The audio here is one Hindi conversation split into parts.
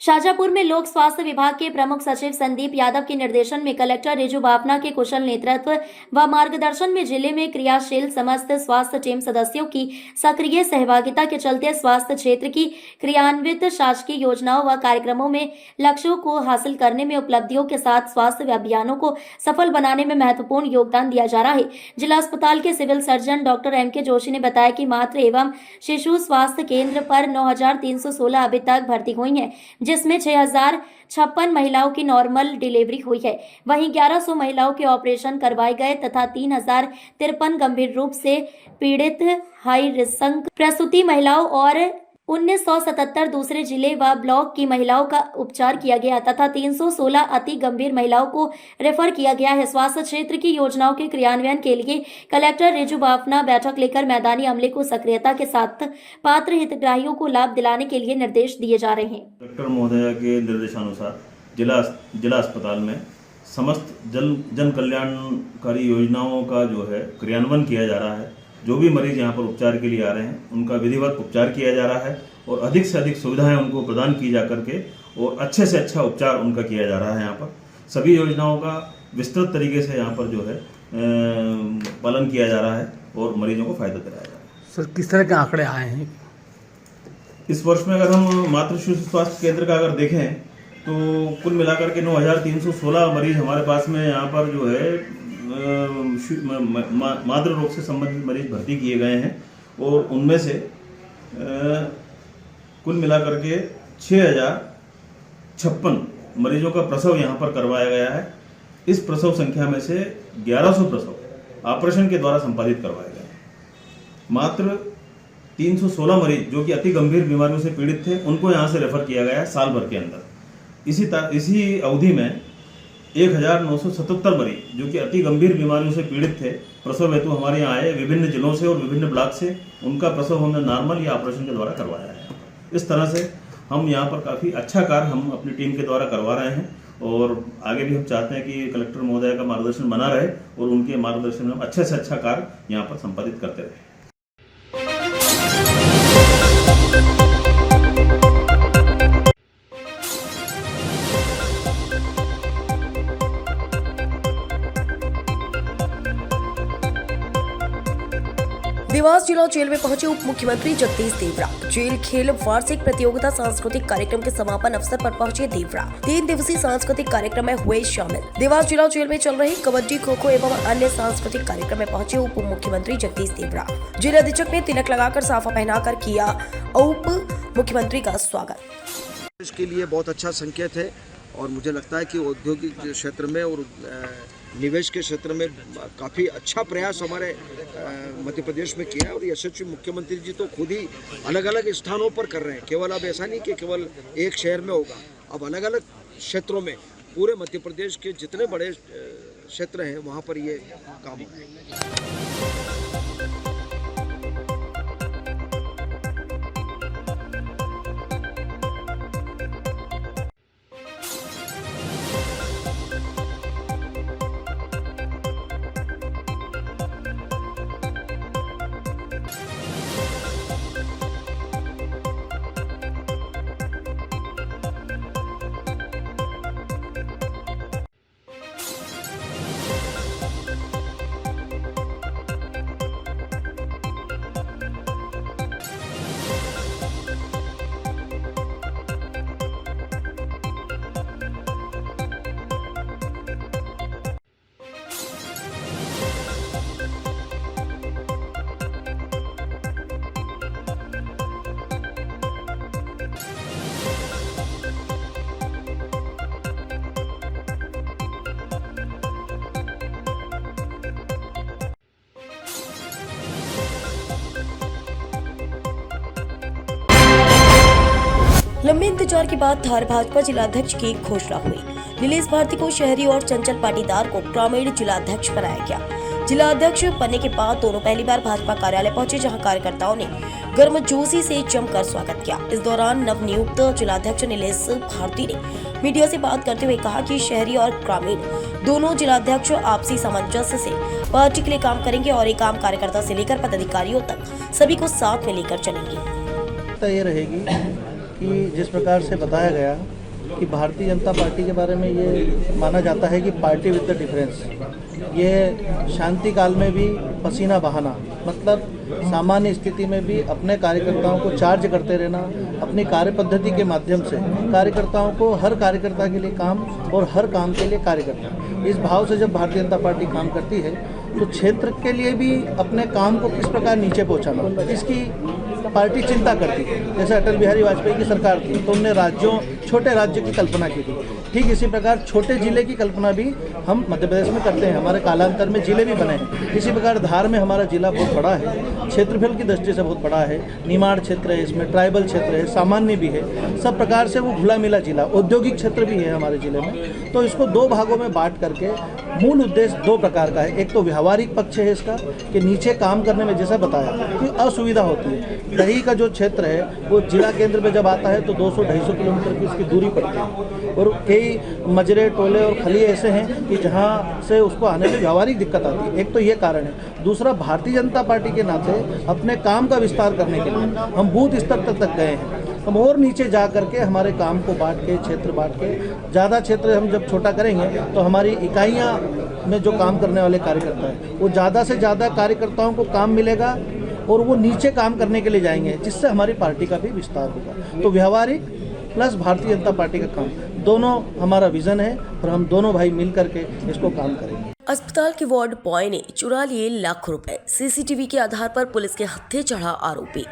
शाजापुर में लोक स्वास्थ्य विभाग के प्रमुख सचिव संदीप यादव के निर्देशन में कलेक्टर रिजू बावना के कुशल नेतृत्व व मार्गदर्शन में जिले में क्रियाशील समस्त स्वास्थ्य टीम सदस्यों की सक्रिय सहभागिता के चलते स्वास्थ्य क्षेत्र की क्रियान्वित शासकीय योजनाओं व कार्यक्रमों में लक्ष्यों को हासिल करने में उपलब्धियों के साथ स्वास्थ्य अभियानों को सफल बनाने में महत्वपूर्ण योगदान दिया जा रहा है। जिला अस्पताल के civil surgeon doctor M.K. Joshi ने बताया कि मातृ एवं शिशु स्वास्थ्य केंद्र पर 9,316 अभी तक भर्ती हुई हैं, जिसमें 6,056 महिलाओं की नॉर्मल डिलीवरी हुई है। वहीं 1,100 महिलाओं के ऑपरेशन करवाए गए तथा 3,053 गंभीर रूप से पीड़ित हाई रिस्क प्रसूति महिलाओं और 1977 दूसरे जिले व ब्लॉक की महिलाओं का उपचार किया गया तथा 316 अति गंभीर महिलाओं को रेफर किया गया है। स्वास्थ्य क्षेत्र की योजनाओं के क्रियान्वयन के लिए कलेक्टर रिजू बावना बैठक लेकर मैदानी अमले को सक्रियता के साथ पात्र हितग्राहियों को लाभ दिलाने के लिए निर्देश दिए जा रहे हैं। कलेक्टर महोदय के निर्देशानुसार जिला अस्पताल में समस्त जन कल्याणकारी योजनाओं का जो है क्रियान्वयन किया जा रहा है। जो भी मरीज यहाँ पर उपचार के लिए आ रहे हैं उनका विधिवत उपचार किया जा रहा है और अधिक से अधिक सुविधाएं उनको प्रदान की जा करके और अच्छे से अच्छा उपचार उनका किया जा रहा है। यहाँ पर सभी योजनाओं का विस्तृत तरीके से यहाँ पर जो है पालन किया जा रहा है और मरीजों को फायदा दिलाया जा रहा है। सर, किस तरह के आंकड़े आए हैं इस वर्ष में? अगर हम मातृ शिशु स्वास्थ्य केंद्र का अगर देखें तो कुल मिलाकर के 9,316 मरीज हमारे पास में यहाँ पर जो है मातृ रोग से संबंधित मरीज भर्ती किए गए हैं और उनमें से कुल मिलाकर के 6,056 मरीजों का प्रसव यहाँ पर करवाया गया है। इस प्रसव संख्या में से 1,100 प्रसव ऑपरेशन के द्वारा संपादित करवाए गए हैं। मात्र 316 मरीज जो कि अति गंभीर बीमारियों से पीड़ित थे उनको यहाँ से रेफर किया गया है साल भर के अंदर। इसी अवधि में 1,977 मरीज जो कि अति गंभीर बीमारियों से पीड़ित थे प्रसव हेतु हमारे यहाँ आए विभिन्न जिलों से और विभिन्न ब्लॉक से। उनका प्रसव हमने नॉर्मल या ऑपरेशन के द्वारा करवाया है। इस तरह से हम यहाँ पर काफ़ी अच्छा कार्य हम अपनी टीम के द्वारा करवा रहे हैं और आगे भी हम चाहते हैं कि कलेक्टर महोदय का मार्गदर्शन बना रहे और उनके मार्गदर्शन में हम अच्छे से अच्छा कार्य यहाँ पर संपादित करते रहे। देवास जिला जेल में पहुंचे उप मुख्यमंत्री जगदीश देवड़ा। जेल खेल वार्षिक प्रतियोगिता सांस्कृतिक कार्यक्रम के समापन अवसर पर पहुंचे देवड़ा। 3 दिवसीय सांस्कृतिक कार्यक्रम में हुए शामिल। देवास जिला जेल में चल रहे कबड्डी, खो खो एवं अन्य सांस्कृतिक कार्यक्रम में पहुंचे उप मुख्यमंत्री जगदीश देवड़ा। जेल अधीक्षक ने तिलक लगाकर साफा पहनाकर किया उप मुख्यमंत्री का स्वागत। इसके लिए बहुत अच्छा संकेत है और मुझे लगता है कि औद्योगिक क्षेत्र में और निवेश के क्षेत्र में काफ़ी अच्छा प्रयास हमारे मध्य प्रदेश में किया है और यशस्वी मुख्यमंत्री जी तो खुद ही अलग अलग स्थानों पर कर रहे हैं। केवल अब ऐसा नहीं कि केवल एक शहर में होगा, अब अलग अलग क्षेत्रों में पूरे मध्य प्रदेश के जितने बड़े क्षेत्र हैं वहाँ पर ये काम हो रहा है। लंबे इंतजार के बाद धार भाजपा जिलाध्यक्ष की घोषणा हुई। नीलेश भारती को शहरी और चंचल पाटीदार को ग्रामीण जिलाध्यक्ष बनाया गया। जिलाध्यक्ष बनने के बाद दोनों पहली बार भाजपा कार्यालय पहुंचे, जहां कार्यकर्ताओं ने गर्मजोशी से जमकर स्वागत किया। इस दौरान नवनियुक्त जिलाध्यक्ष नीलेश भारती ने मीडिया से बात करते हुए कहा कि शहरी और ग्रामीण दोनों जिलाध्यक्ष आपसी सामंजस्य से पार्टी के लिए काम करेंगे और एक आम कार्यकर्ता से लेकर पदाधिकारियों तक सभी को साथ में लेकर चलेंगे। ये रहेगी कि जिस प्रकार से बताया गया कि भारतीय जनता पार्टी के बारे में ये माना जाता है कि पार्टी विद द डिफरेंस, ये शांति काल में भी पसीना बहाना, मतलब सामान्य स्थिति में भी अपने कार्यकर्ताओं को चार्ज करते रहना, अपनी कार्य पद्धति के माध्यम से कार्यकर्ताओं को हर कार्यकर्ता के लिए काम और हर काम के लिए कार्यकर्ता, इस भाव से जब भारतीय जनता पार्टी काम करती है तो क्षेत्र के लिए भी अपने काम को किस प्रकार नीचे पहुंचाना, इसकी पार्टी चिंता करती है। जैसे अटल बिहारी वाजपेयी की सरकार थी तो उनने छोटे राज्य की कल्पना की थी, ठीक इसी प्रकार छोटे जिले की कल्पना भी हम मध्य प्रदेश में करते हैं। हमारे कालांतर में जिले भी बने हैं। इसी प्रकार धार में हमारा जिला बहुत बड़ा है, क्षेत्रफल की दृष्टि से बहुत बड़ा है, निमाड़ क्षेत्र है, इसमें ट्राइबल क्षेत्र है, सामान्य भी है, सब प्रकार से वो घुला मिला जिला, औद्योगिक क्षेत्र भी है हमारे जिले में। तो इसको दो भागों में बांट करके मूल उद्देश्य दो प्रकार का है। एक तो व्यावहारिक पक्ष है इसका कि नीचे काम करने में जैसा बताया कि असुविधा होती है। दही का जो क्षेत्र है वो जिला केंद्र पे जब आता है तो 200-250 किलोमीटर की उसकी दूरी पड़ती है और कई मजरे, टोले और खलिए ऐसे हैं कि जहाँ से उसको आने में व्यावहारिक दिक्कत आती है। एक तो ये कारण है। दूसरा, भारतीय जनता पार्टी के नाते अपने काम का विस्तार करने के लिए हम बूथ स्तर तक गए हैं। हम और नीचे जा करके हमारे काम को बांट के, क्षेत्र बांट के, ज़्यादा क्षेत्र हम जब छोटा करेंगे तो हमारी इकाइयाँ में जो काम करने वाले कार्यकर्ता हैं वो ज़्यादा से ज़्यादा कार्यकर्ताओं को काम मिलेगा और वो नीचे काम करने के लिए जाएंगे, जिससे हमारी पार्टी का भी विस्तार होगा। तो व्यावहारिक प्लस भारतीय जनता पार्टी का काम, दोनों हमारा विजन है और हम दोनों भाई मिल करके इसको काम करेंगे। अस्पताल के वार्ड बॉय ने चुरा लिए लाखों रुपए। सीसीटीवी के आधार पर पुलिस के हत्थे चढ़ा आरोपी।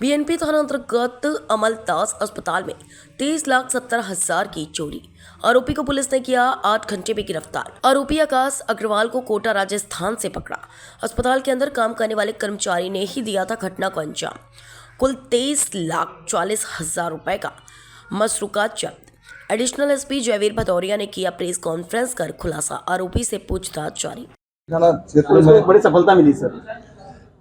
बीएनपी थाना अंतर्गत अमलतास अस्पताल में 23,70,000 की चोरी। आरोपी को पुलिस ने किया 8 घंटे में गिरफ्तार। आरोपी आकाश अग्रवाल को कोटा राजस्थान से पकड़ा। अस्पताल के अंदर काम करने वाले कर्मचारी ने ही दिया था घटना को अंजाम। कुल 23,40,000 रुपए का मसरूका जब्त। एडिशनल एसपी जयवीर भदौरिया ने किया प्रेस कॉन्फ्रेंस कर खुलासा। आरोपी से पूछताछ जारी। बड़ी सफलता मिली सर।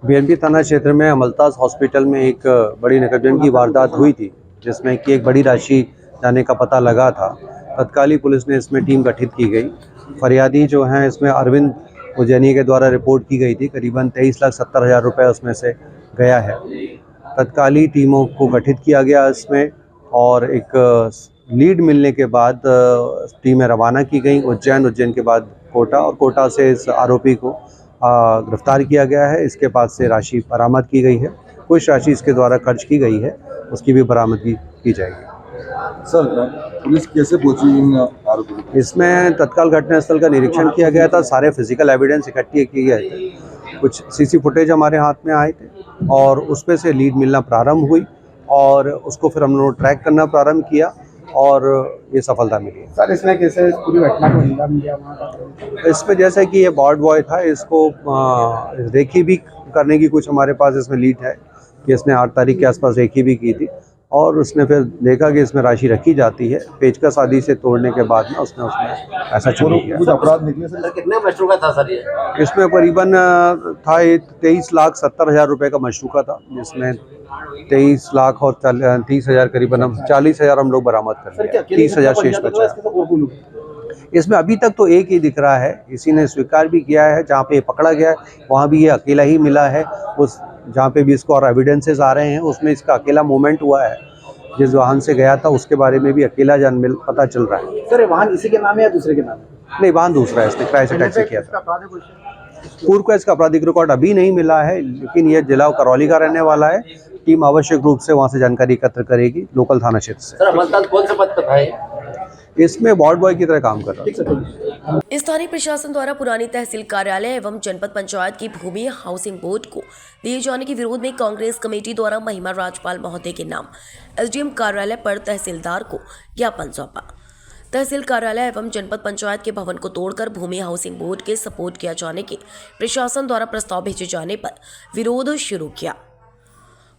बीएनपी थाना क्षेत्र में अमलतास हॉस्पिटल में एक बड़ी नकदजन की वारदात हुई थी, जिसमें कि एक बड़ी राशि जाने का पता लगा था। तत्कालीन पुलिस ने इसमें टीम गठित की गई। फरियादी जो हैं इसमें अरविंद उज्जैनी के द्वारा रिपोर्ट की गई थी। करीबन 23,70,000 रुपये उसमें से गया है। तत्कालीन टीमों को गठित किया गया इसमें और एक लीड मिलने के बाद टीमें रवाना की गई उज्जैन के बाद कोटा, और कोटा से इस आरोपी को गिरफ्तार किया गया है। इसके पास से राशि बरामद की गई है। कुछ राशि इसके द्वारा खर्च की गई है, उसकी भी बरामदगी की जाएगी। सर, पुलिस कैसे पहुंची इन आरोपियों को? इसमें तत्काल घटनास्थल का निरीक्षण किया गया था। सारे फिजिकल एविडेंस इकट्ठे किए गए थे। कुछ सीसी फुटेज हमारे हाथ में आए थे और उसमें से लीड मिलना प्रारंभ हुई और उसको फिर हम लोगों ने ट्रैक करना प्रारंभ किया और ये सफलता मिली। सर, इसमें कैसे इस पूरी घटना को अंजाम दिया वहाँ का? इसमें जैसे कि ये वार्ड बॉय था, इसको रेकी भी करने की कुछ हमारे पास इसमें लीड है कि इसने 8 तारीख के आसपास रेकी भी की थी और उसने फिर देखा कि इसमें राशि रखी जाती है। पेचकस आदि से तोड़ने के बाद में उसने ऐसा चोरी किया। कुछ अपराध निकले सर? कितने मशरूका था सर ये? इसमें करीबन था 23,70,000 रुपये का मशरूका था, जिसमें 23 लाख और 30,000 करीबन 40,000 हम लोग बरामद कर लिया। 30,000 शेष बचा है। इसमें अभी तक तो एक ही दिख रहा है। इसी ने स्वीकार भी किया है। जहाँ पे पकड़ा गया है वहाँ भी ये अकेला ही मिला है। उस जहाँ पे भी इसको और एविडेंसेस आ रहे हैं उसमें इसका अकेला मूवमेंट हुआ है। जिस वाहन से गया था उसके बारे में भी अकेला पता चल रहा है। सर, वाहन इसी के नाम है या दूसरे के नाम है? नहीं, वाहन दूसरा है। इसने किराए से टैक्सी किया था। पूर्व का इसका आपराधिक रिकॉर्ड अभी नहीं मिला है, लेकिन ये जिला करौली का रहने वाला है। टीम आवश्यक रूप से वहाँ से जानकारी एकत्र करेगी लोकल थाना क्षेत्र से। सर, अमलतास कौन से पद पर है? इसमें वार्ड बॉय की तरह काम कर रहा है। स्थानीय प्रशासन द्वारा पुरानी तहसील कार्यालय एवं जनपद पंचायत की भूमि हाउसिंग बोर्ड को दिए जाने के विरोध में कांग्रेस कमेटी द्वारा महिमा राजपाल महोदय के नाम एसडीएम कार्यालय पर तहसीलदार को ज्ञापन सौंपा। तहसील कार्यालय एवं जनपद पंचायत के भवन को तोड़कर भूमि हाउसिंग बोर्ड के सपोर्ट किया जाने के प्रशासन द्वारा प्रस्ताव भेजे जाने पर विरोध शुरू किया।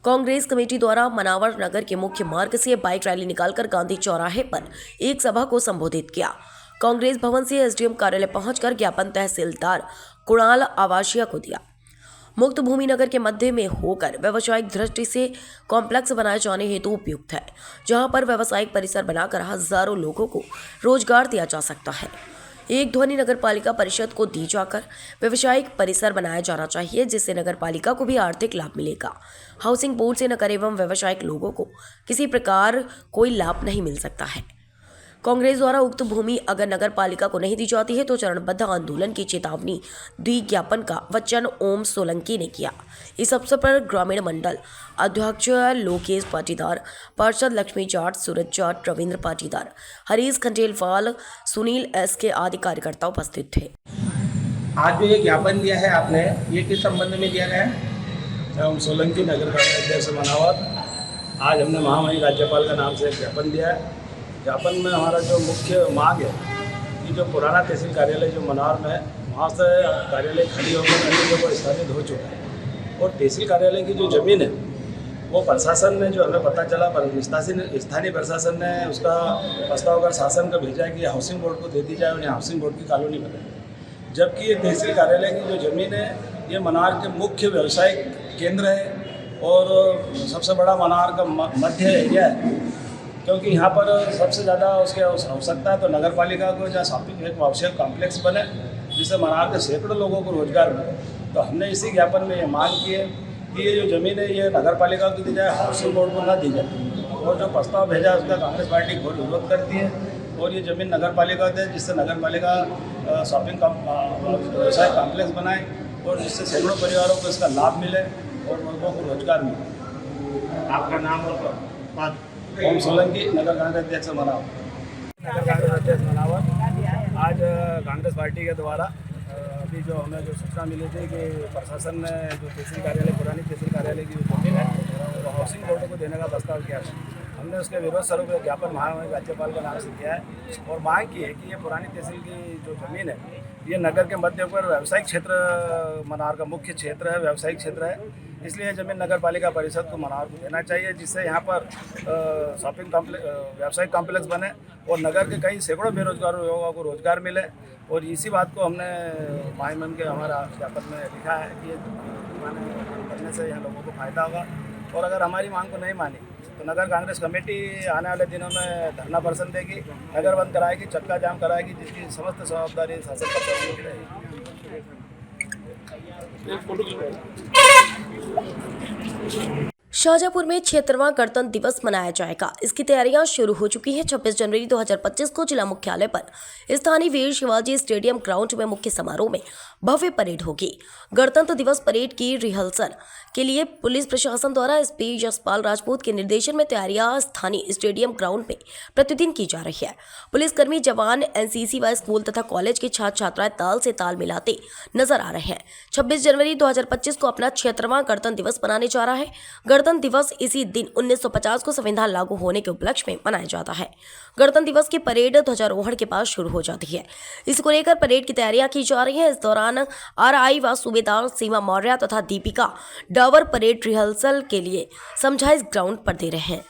कांग्रेस कमेटी द्वारा मनावर नगर के मुख्य मार्ग से बाइक रैली निकालकर गांधी चौराहे पर एक सभा को संबोधित किया। कांग्रेस भवन से एसडीएम कार्यालय पहुंचकर ज्ञापन तहसीलदार कुणाल आवासिया को दिया। मुक्त भूमि नगर के मध्य में होकर व्यावसायिक दृष्टि से कॉम्प्लेक्स बनाए जाने हेतु उपयुक्त है, जहां पर व्यावसायिक परिसर बनाकर हजारों लोगों को रोजगार दिया जा सकता है। एक ध्वनि नगर पालिका परिषद को दी जाकर व्यवसायिक परिसर बनाया जाना चाहिए, जिससे नगर पालिका को भी आर्थिक लाभ मिलेगा। हाउसिंग बोर्ड से नगर एवं व्यवसायिक लोगों को किसी प्रकार कोई लाभ नहीं मिल सकता है। कांग्रेस द्वारा उक्त भूमि अगर नगर पालिका को नहीं दी जाती है तो चरणबद्ध आंदोलन की चेतावनी दी ज्ञापन का वचन ओम सोलंकी ने किया। इस अवसर पर ग्रामीण मंडल अध्यक्ष लोकेश पाटीदार, पार्षद लक्ष्मी जाट, सूरज जाट, रविंद्र पाटीदार, हरीश खंडेलवाल, सुनील एस के आदि कार्यकर्ता उपस्थित थे। आज जो ये ज्ञापन दिया है आपने, ये किस संबंध में दिया गया है? हम सोलंकी नगर कांग्रेस अध्यक्ष मनावत, आज हमने महामहिम राज्यपाल का नाम से एक ज्ञापन दिया है। ज्ञापन में हमारा जो मुख्य मांग है कि जो पुराना तहसील कार्यालय जो मनावर में है, वहाँ से कार्यालय खाली होकर अन्य जगह स्थापित हो चुका है और तहसील कार्यालय की जो ज़मीन है वो प्रशासन ने, जो हमें पता चला, स्थानीय प्रशासन ने उसका प्रस्ताव कर शासन को भेजा है कि हाउसिंग बोर्ड को दे दी जाए और यहाँ हाउसिंग बोर्ड की कॉलोनी बने। जबकि ये तहसील कार्यालय की जो ज़मीन है ये मनार के मुख्य व्यवसायिक केंद्र है और सबसे बड़ा मनार का मध्य एरिया है, क्योंकि यहाँ पर सबसे ज़्यादा उसकी आवश्यकता है। तो नगर पालिका को जहाँ शॉपिंग एक आवश्यक कॉम्प्लेक्स बने जिससे मनार के सैकड़ों लोगों को रोजगार मिले। तो हमने इसी ज्ञापन में ये मांग की है कि ये जो ज़मीन है ये नगर पालिका को दी जाए, हाउसिंग बोर्ड को ना दी जाए। और जो प्रस्ताव भेजा उसका कांग्रेस पार्टी बहुत विरोध करती है और ये ज़मीन नगर पालिका दे, जिससे नगर पालिका शॉपिंग व्यवसाय कॉम्प्लेक्स बनाए और जिससे सैकड़ों परिवारों को इसका लाभ मिले और लोगों को रोजगार मिले। आपका नाम और पद? ओम सोलंकी, नगर कांग्रेस अध्यक्ष मनावत। नगर कांग्रेस अध्यक्ष मनावत। आज कांग्रेस पार्टी के द्वारा अभी जो हमें जो सूचना मिली थी कि प्रशासन ने जो तहसील कार्यालय, पुरानी तहसील कार्यालय की जो जमीन है वो हाउसिंग बोर्ड को देने का प्रस्ताव किया था। हमने उसके विरोध स्वरूप ज्ञापन महामहिम राज्यपाल का नाम से किया है और मांग की है कि ये पुरानी तहसील की जो ज़मीन है ये नगर के मध्य पर व्यावसायिक क्षेत्र, मनार का मुख्य क्षेत्र है, व्यावसायिक क्षेत्र है, इसलिए ज़मीन नगर पालिका परिषद को मनार को देना चाहिए, जिससे यहाँ पर शॉपिंग कॉम्प्लेक्स, व्यावसायिक कॉम्प्लेक्स बने और नगर के कई सैकड़ों बेरोजगार लोगों को रोजगार मिले। और इसी बात को हमने महामहिम के हमारा ज्ञापन में लिखा है कि ये करने से यहाँ लोगों को फायदा होगा। और अगर हमारी मांग को नहीं मानी तो नगर कांग्रेस कमेटी आने वाले दिनों में धरना प्रदर्शन देगी, नगर बंद कराएगी, चक्का जाम कराएगी, जिसकी समस्त जवाबदारी शासन प्रशासन की रहेगी। शाहजहाँपुर में 76वां गणतंत्र दिवस मनाया जाएगा। इसकी तैयारियां शुरू हो चुकी हैं। 26 जनवरी 2025 को जिला मुख्यालय पर स्थानीय वीर शिवाजी स्टेडियम ग्राउंड में मुख्य समारोह में भव्य परेड होगी। गणतंत्र दिवस परेड की रिहर्सल के लिए पुलिस प्रशासन द्वारा एसपी यशपाल राजपूत के निर्देशन में तैयारियां स्थानीय स्टेडियम ग्राउंड में प्रतिदिन की जा रही है। पुलिसकर्मी, जवान, एनसीसी व स्कूल तथा कॉलेज के छात्र छात्राएं ताल से ताल मिलाते नजर आ रहे हैं। 26 जनवरी 2025 को अपना 76वां गणतंत्र दिवस मनाने जा रहा है। गणतंत्र दिवस इसी दिन 1950 को संविधान लागू होने के उपलक्ष्य में मनाया जाता है। गणतंत्र दिवस की परेड ध्वजारोहण के पास शुरू हो जाती है। इसको लेकर परेड की तैयारियां की जा रही है। इस दौरान आरआई व सूबेदार सीमा मौर्य तथा दीपिका डावर परेड रिहर्सल के लिए समझाइश ग्राउंड पर दे रहे हैं।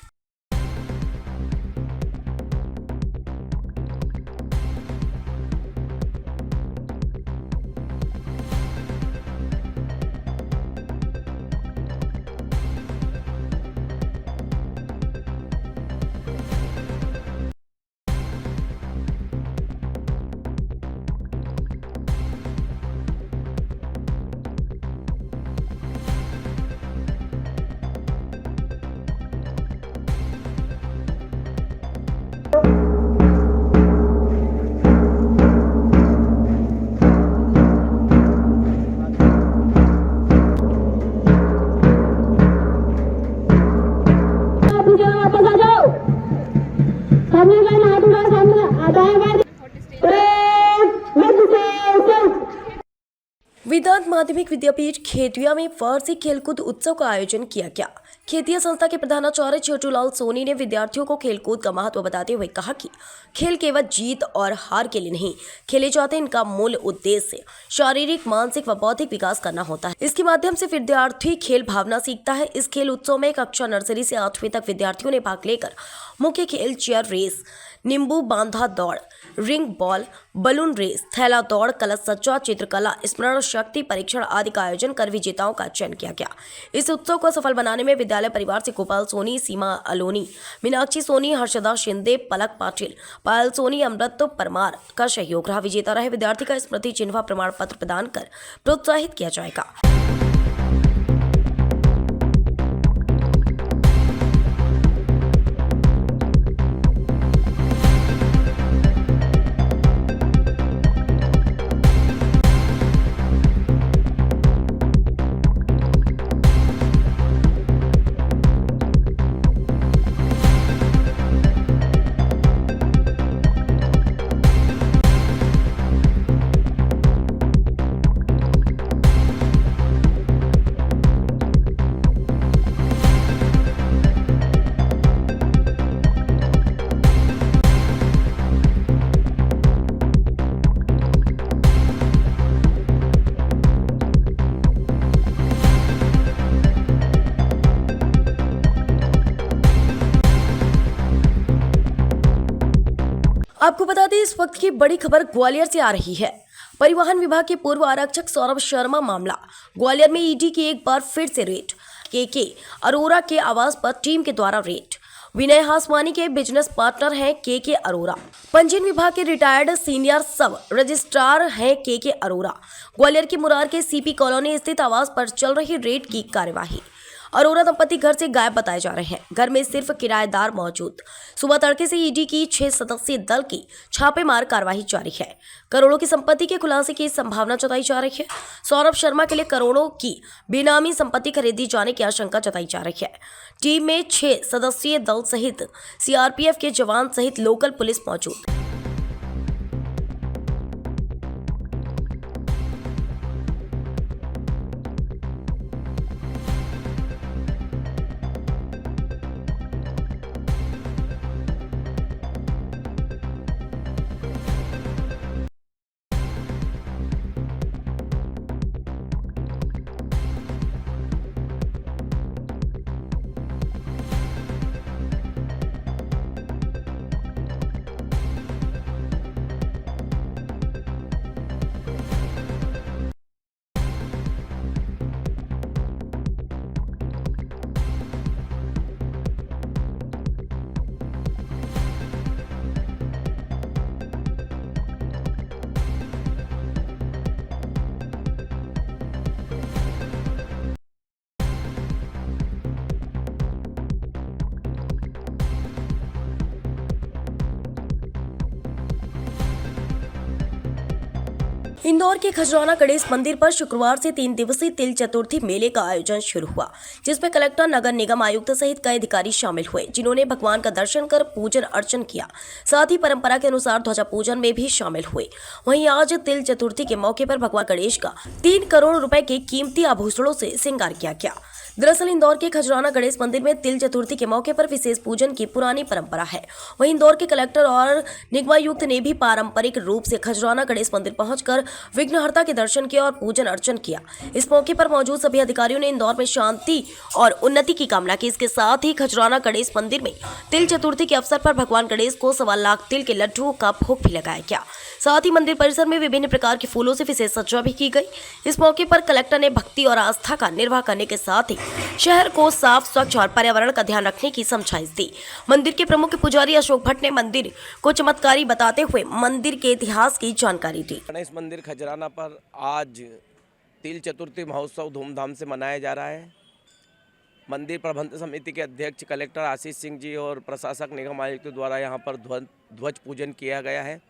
वेदांत माध्यमिक विद्यापीठ खेतिया में वार्षिक खेलकूद उत्सव का आयोजन किया गया। खेतिया संस्था के प्रधानाचार्य छोटूलाल सोनी ने विद्यार्थियों को खेलकूद का महत्व बताते हुए कहा कि खेल केवल जीत और हार के लिए नहीं खेले जाते, इनका मूल उद्देश्य शारीरिक, मानसिक व बौद्धिक विकास करना होता है। इसके माध्यम से विद्यार्थी खेल भावना सीखता है। इस खेल उत्सव में कक्षा नर्सरी से 8वीं तक विद्यार्थियों ने भाग लेकर मुख्य खेल चेयर रेस, नींबू बांधा दौड़, रिंग बॉल, बलून रेस, थैला दौड़, कलश सज्जा, चित्रकला, स्मरण शक्ति परीक्षण आदि का आयोजन कर विजेताओं का चयन किया गया। इस उत्सव को सफल बनाने में विद्यालय कार्यालय परिवार से गोपाल सोनी, सीमा अलोनी, मीनाक्षी सोनी, हर्षदा शिंदे, पलक पाटिल, पायल सोनी, अमृत परमार का सहयोग रहा। विजेता रहे विद्यार्थी का स्मृति चिन्ह व प्रमाण पत्र प्रदान कर प्रोत्साहित किया जाएगा। आपको बता दें, इस वक्त की बड़ी खबर ग्वालियर से आ रही है। परिवहन विभाग के पूर्व आरक्षक सौरभ शर्मा मामला। ग्वालियर में ईडी की एक बार फिर से रेड। के अरोरा के आवास पर टीम के द्वारा रेड। विनय हासवानी के बिजनेस पार्टनर हैं के अरोरा। पंजीयन विभाग के रिटायर्ड सीनियर सब रजिस्ट्रार हैं के अरोरा। ग्वालियर के मुरार के सीपी कॉलोनी स्थित आवास पर चल रही रेड की कार्यवाही। अरोरा दंपति घर से गायब बताए जा रहे हैं। घर में सिर्फ किराएदार मौजूद। सुबह तड़के से ईडी की 6 सदस्यीय दल की छापेमार कार्रवाई जारी है। करोड़ों की संपत्ति के खुलासे की संभावना जताई जा रही है। सौरभ शर्मा के लिए करोड़ों की बेनामी संपत्ति खरीदी जाने की आशंका जताई जा रही है। टीम में 6 सदस्यीय दल सहित सीआरपीएफ के जवान सहित लोकल पुलिस मौजूद। इंदौर के खजराना गणेश मंदिर पर शुक्रवार से 3 दिवसीय तिल चतुर्थी मेले का आयोजन शुरू हुआ, जिसमें कलेक्टर, नगर निगम आयुक्त सहित कई अधिकारी शामिल हुए, जिन्होंने भगवान का दर्शन कर पूजन अर्चन किया। साथ ही परंपरा के अनुसार ध्वजा पूजन में भी शामिल हुए। वहीं आज तिल चतुर्थी के मौके पर भगवान गणेश का 3 करोड़ रुपए के कीमती आभूषणों से श्रृंगार किया गया। दरअसल इंदौर के खजराना गणेश मंदिर में तिल चतुर्थी के मौके पर विशेष पूजन की पुरानी परंपरा है। वहीं इंदौर के कलेक्टर और निगमायुक्त ने भी पारंपरिक रूप से खजराना गणेश मंदिर पहुंचकर विघ्नहर्ता के दर्शन किया और पूजन अर्चन किया। इस मौके पर मौजूद सभी अधिकारियों ने इंदौर में शांति और उन्नति की कामना की। इसके साथ ही खजराना गणेश मंदिर में तिल चतुर्थी के अवसर पर भगवान गणेश को 1.25 लाख तिल के लड्डुओं का भोग भी लगाया गया। साथ ही मंदिर परिसर में विभिन्न प्रकार के फूलों से विशेष सज्जा भी की गई। इस मौके पर कलेक्टर ने भक्ति और आस्था का निर्वाह करने के साथ ही शहर को साफ, स्वच्छ और पर्यावरण का ध्यान रखने की समझाइश दी। मंदिर के प्रमुख पुजारी अशोक भट्ट ने मंदिर को चमत्कारी बताते हुए मंदिर के इतिहास की जानकारी दी। गणेश मंदिर खजराना पर आज तिल चतुर्थी महोत्सव धूमधाम से मनाया जा रहा है। मंदिर प्रबंध समिति के अध्यक्ष कलेक्टर आशीष सिंह जी और प्रशासक निगम आयुक्त द्वारा यहाँ पर ध्वज पूजन किया गया है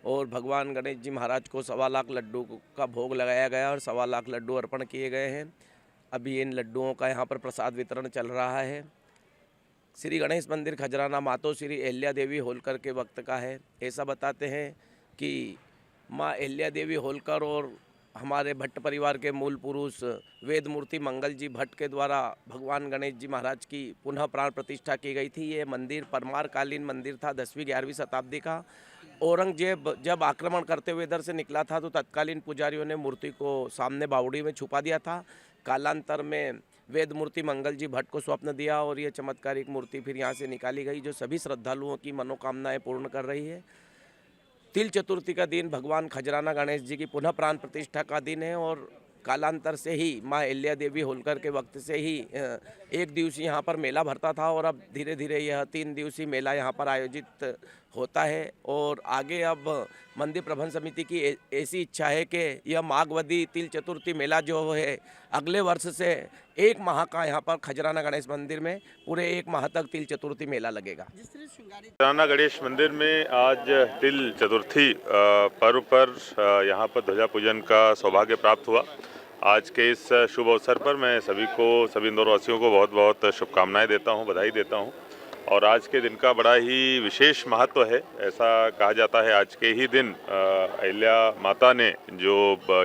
और भगवान गणेश जी महाराज को 1.25 लाख लड्डू का भोग लगाया गया और 1.25 लाख लड्डू अर्पण किए गए हैं। अभी इन लड्डुओं का यहाँ पर प्रसाद वितरण चल रहा है। श्री गणेश मंदिर खजराना मातो श्री अहिल्या देवी होलकर के वक्त का है। ऐसा बताते हैं कि माँ अहिल्या देवी होलकर और हमारे भट्ट परिवार के मूल पुरुष वेद मूर्ति मंगल जी भट्ट के द्वारा भगवान गणेश जी महाराज की पुनः प्राण प्रतिष्ठा की गई थी। ये मंदिर परमार कालीन मंदिर था, 10वीं-11वीं शताब्दी का। औरंगजेब जब आक्रमण करते हुए इधर से निकला था तो तत्कालीन पुजारियों ने मूर्ति को सामने बावड़ी में छुपा दिया था। कालांतर में वेद मूर्ति मंगल जी भट्ट को स्वप्न दिया और ये चमत्कारिक मूर्ति फिर यहाँ से निकाली गई, जो सभी श्रद्धालुओं की मनोकामनाएं पूर्ण कर रही है। तिल चतुर्थी का दिन भगवान खजराना गणेश जी की पुनः प्राण प्रतिष्ठा का दिन है और कालांतर से ही माँ अहिल्या देवी होलकर के वक्त से ही एक दिवसीय यहाँ पर मेला भरता था और अब धीरे धीरे यह 3 दिवसीय मेला यहाँ पर आयोजित होता है। और आगे अब मंदिर प्रबंध समिति की ऐसी इच्छा है कि यह माघवदी तिल चतुर्थी मेला जो है अगले वर्ष से 1 माह का यहाँ पर खजराना गणेश मंदिर में पूरे 1 माह तक तिल चतुर्थी मेला लगेगा। खजराना गणेश मंदिर में आज तिल चतुर्थी पर्व पर यहाँ पर ध्वजा पूजन का सौभाग्य प्राप्त हुआ। आज के इस शुभ अवसर पर मैं सभी इंदौर वासियों को बहुत बहुत शुभकामनाएं देता हूं, बधाई देता हूं। और आज के दिन का बड़ा ही विशेष महत्व है। ऐसा कहा जाता है आज के ही दिन अहिल्या माता ने जो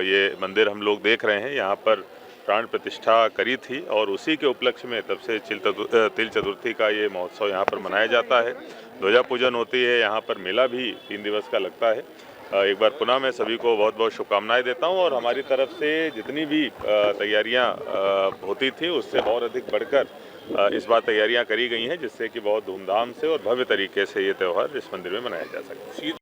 ये मंदिर हम लोग देख रहे हैं यहाँ पर प्राण प्रतिष्ठा करी थी और उसी के उपलक्ष्य में तब से तिल चतुर्थी का ये महोत्सव यहाँ पर मनाया जाता है। ध्वजा पूजन होती है, यहाँ पर मेला भी 3 दिवस का लगता है। एक बार पुनः मैं सभी को बहुत बहुत शुभकामनाएं देता हूं और हमारी तरफ से जितनी भी तैयारियां होती थी उससे और अधिक बढ़कर इस बार तैयारियां करी गई हैं, जिससे कि बहुत धूमधाम से और भव्य तरीके से ये त्यौहार इस मंदिर में मनाया जा सके।